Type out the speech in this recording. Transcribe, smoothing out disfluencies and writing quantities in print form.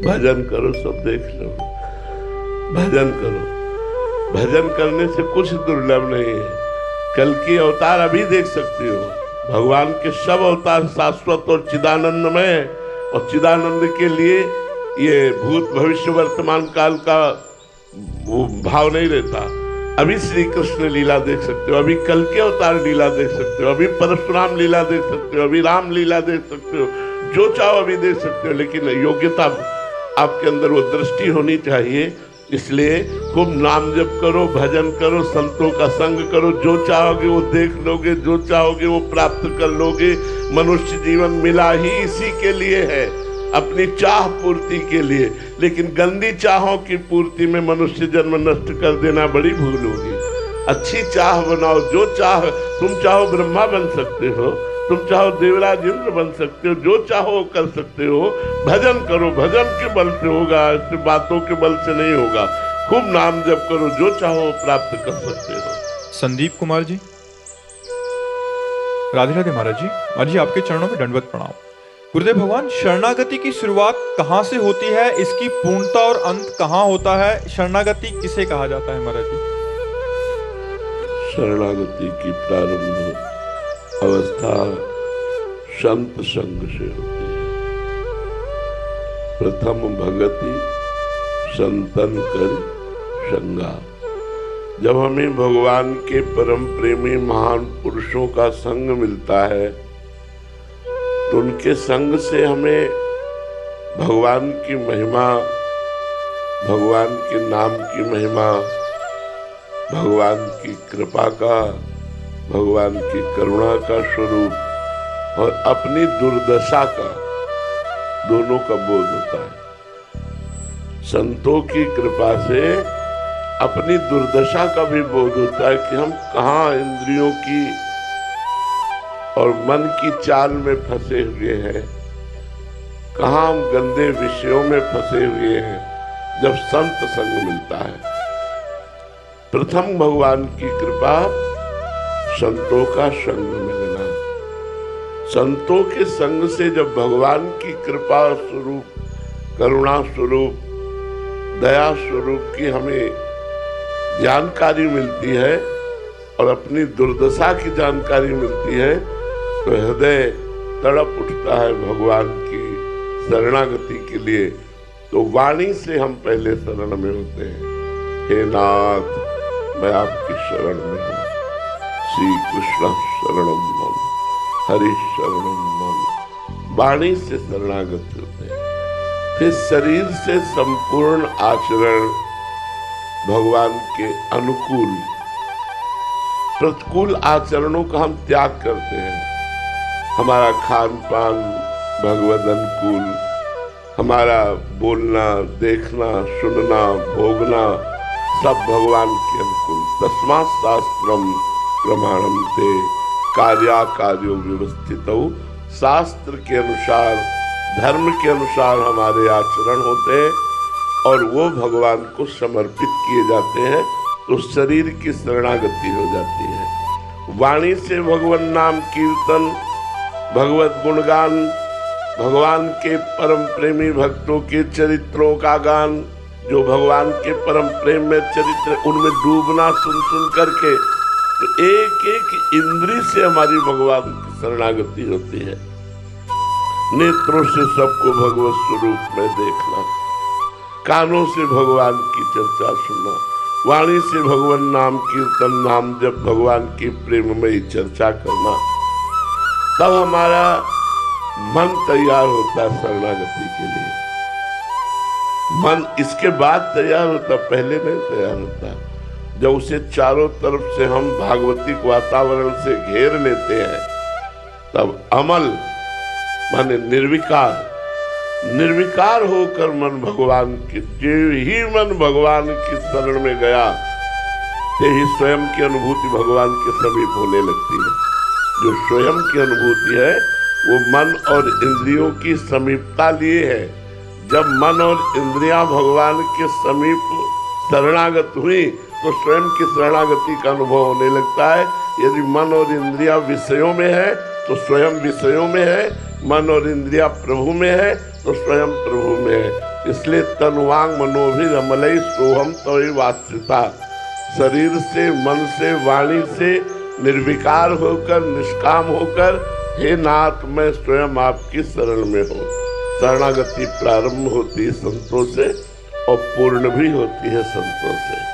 भजन करो, सब देख लो। भजन करो, भजन करने से कुछ दुर्लभ नहीं है। कल की अवतार अभी देख सकते हो। भगवान के सब अवतार शाश्वत और चिदानंदमय है, और चिदानंद के लिए ये भूत भविष्य वर्तमान काल का वो भाव नहीं रहता। अभी श्री कृष्ण लीला देख सकते हो, अभी कल के अवतार लीला देख सकते हो, अभी परशुराम लीला देख सकते हो, अभी राम लीला देख सकते हो, जो चाहो अभी देख सकते हो। लेकिन योग्यता आपके अंदर, वो दृष्टि होनी चाहिए। इसलिए खूब नाम जप करो, भजन करो, संतों का संग करो। जो चाहोगे वो देख लोगे, जो चाहोगे वो प्राप्त कर लोगे। मनुष्य जीवन मिला ही इसी के लिए है, अपनी चाह पूर्ति के लिए। लेकिन गंदी चाहों की पूर्ति में मनुष्य जन्म नष्ट कर देना बड़ी भूल होगी। अच्छी चाह बनाओ, जो चाह, तुम चाहो ब्रह्मा बन सकते हो, तुम चाहो देवराज इंद्र बन सकते हो, जो चाहो कर सकते हो। भजन करो, भजन के बल से होगा, ऐसे बातों के बल से नहीं होगा। खूब नाम जप करो, जो चाहो प्राप्त कर सकते हो। संदीप कुमार जी, राधे राधे महाराज जी। महाराज जी, आपके चरणों में दंडवत प्रणाम। गुरुदेव भगवान, शरणागति की शुरुआत कहाँ से होती है, इसकी पूर्णता और अंत कहाँ होता है, शरणागति किसे कहा जाता है महाराज जी? शरणागति की प्रारंभ अवस्था संत संग से होती है। प्रथम भगति संतन कर संगा। जब हमें भगवान के परम प्रेमी महान पुरुषों का संग मिलता है, तो उनके संग से हमें भगवान की महिमा, भगवान के नाम की महिमा, भगवान की कृपा का, भगवान की करुणा का स्वरूप और अपनी दुर्दशा का, दोनों का बोध होता है। संतों की कृपा से अपनी दुर्दशा का भी बोध होता है कि हम कहाँ इंद्रियों की और मन की चाल में फंसे हुए हैं, कहाँ हम गंदे विषयों में फंसे हुए हैं। जब संत संग मिलता है, प्रथम भगवान की कृपा, संतों का संग मिलना। संतों के संग से जब भगवान की कृपा स्वरूप, करुणा स्वरूप, दया स्वरूप की हमें जानकारी मिलती है और अपनी दुर्दशा की जानकारी मिलती है, तो हृदय तड़प उठता है भगवान की शरणागति के लिए। तो वाणी से हम पहले शरण में होते हैं। हे नाथ, मैं आपकी शरण में हूँ। श्री कृष्ण शरणम मम, हरि शरणम मम। वाणी से शरणागत होते हैं। फिर शरीर से संपूर्ण आचरण भगवान के अनुकूल, प्रतिकूल आचरणों का हम त्याग करते हैं। हमारा खान पान भगवद अनुकूल, हमारा बोलना, देखना, सुनना, भोगना सब भगवान के अनुकूल। तस्मात् शास्त्रम प्रमाणम ते कार्या कार्यो व्यवस्थितौ। शास्त्र के अनुसार, धर्म के अनुसार हमारे आचरण होते हैं और वो भगवान को समर्पित किए जाते हैं, तो शरीर की शरणागति हो जाती है। वाणी से भगवान नाम कीर्तन, भगवत गुणगान, भगवान के परम प्रेमी भक्तों के चरित्रों का गान, जो भगवान के परम प्रेम में चरित्र, उनमें डूबना सुन सुन करके, तो एक एक इंद्री से हमारी भगवान की शरणागति होती है। नेत्रों से सबको भगवत स्वरूप में देखना, कानों से भगवान की चर्चा सुनना, वाणी से भगवान नाम कीर्तन, नाम जब भगवान की प्रेममयी चर्चा करना, तब हमारा मन तैयार होता है शरणागति के लिए। मन इसके बाद तैयार होता, पहले नहीं तैयार होता। जब उसे चारों तरफ से हम भागवतिक वातावरण से घेर लेते हैं, तब अमल माने निर्विकार, निर्विकार होकर मन भगवान की, जो ही मन भगवान की शरण में गया, ते ही स्वयं की अनुभूति भगवान के समीप होने लगती है। जो स्वयं की अनुभूति है वो मन और इंद्रियों की समीपता लिए है। जब मन और इंद्रियां भगवान के समीप शरणागत हुई, तो स्वयं की शरणागति का अनुभव होने लगता है। यदि मन और इंद्रियां विषयों में है तो स्वयं विषयों में है, मन और इंद्रियां प्रभु में है तो स्वयं प्रभु में है। इसलिए तनुवांग मनोभिरमलई सोहम तवि वाच्युता, शरीर से, मन से, वाणी से निर्विकार होकर, निष्काम होकर, हे नाथ मैं स्वयं आपकी शरण में हूँ। शरणागति प्रारंभ होती है संतों से और पूर्ण भी होती है संतों से।